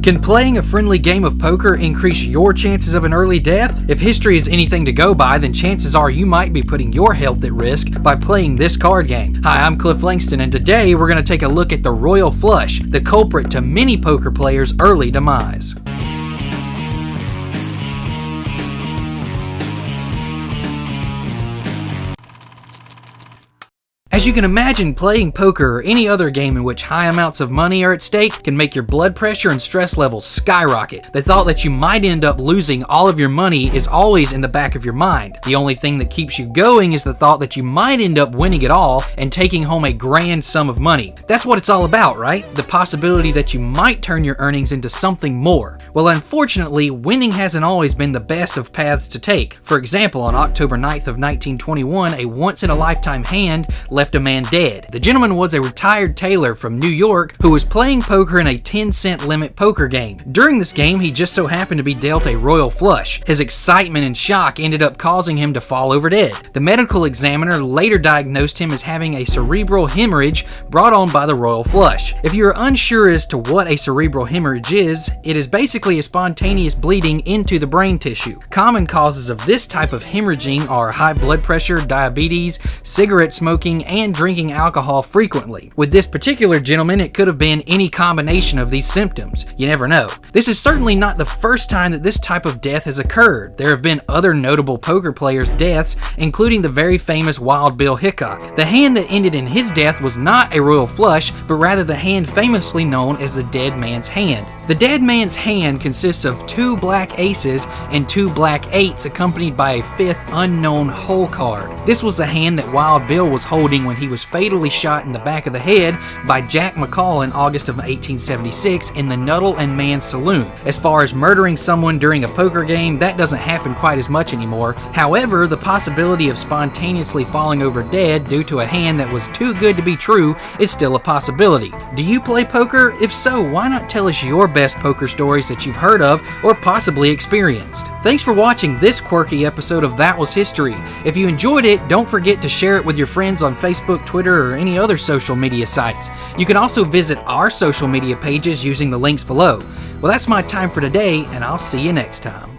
Can playing a friendly game of poker increase your chances of an early death? If history is anything to go by, then chances are you might be putting your health at risk by playing this card game. Hi, I'm Langston, and today we're going to take a look at the Royal Flush, the culprit to many poker players' early demise. As you can imagine, playing poker or any other game in which high amounts of money are at stake can make your blood pressure and stress levels skyrocket. The thought that you might end up losing all of your money is always in the back of your mind. The only thing that keeps you going is the thought that you might end up winning it all and taking home a grand sum of money. That's what it's all about, right? The possibility that you might turn your earnings into something more. Well, unfortunately, winning hasn't always been the best of paths to take. For example, on October 9th of 1921, a once-in-a-lifetime hand left a man dead. The gentleman was a retired tailor from New York who was playing poker in a 10-cent limit poker game. During this game, he just so happened to be dealt a royal flush. His excitement and shock ended up causing him to fall over dead. The medical examiner later diagnosed him as having a cerebral hemorrhage brought on by the royal flush. If you're unsure as to what a cerebral hemorrhage is, it is basically a spontaneous bleeding into the brain tissue. Common causes of this type of hemorrhaging are high blood pressure, diabetes, cigarette smoking, and drinking alcohol frequently. With this particular gentleman, it could have been any combination of these symptoms. You never know. This is certainly not the first time that this type of death has occurred. There have been other notable poker players' deaths, including the very famous Wild Bill Hickok. The hand that ended in his death was not a royal flush, but rather the hand famously known as the dead man's hand. The dead man's hand consists of 2 black aces and 2 black eights accompanied by a 5th unknown hole card. This was the hand that Wild Bill was holding when he was fatally shot in the back of the head by Jack McCall in August of 1876 in the Nuttall and Mann Saloon. As far as murdering someone during a poker game, that doesn't happen quite as much anymore. However, the possibility of spontaneously falling over dead due to a hand that was too good to be true is still a possibility. Do you play poker? If so, why not tell us your best poker stories that you've heard of or possibly experienced? Thanks for watching this quirky episode of That Was History. If you enjoyed it, don't forget to share it with your friends on Facebook, Twitter, or any other social media sites. You can also visit our social media pages using the links below. Well, that's my time for today, and I'll see you next time.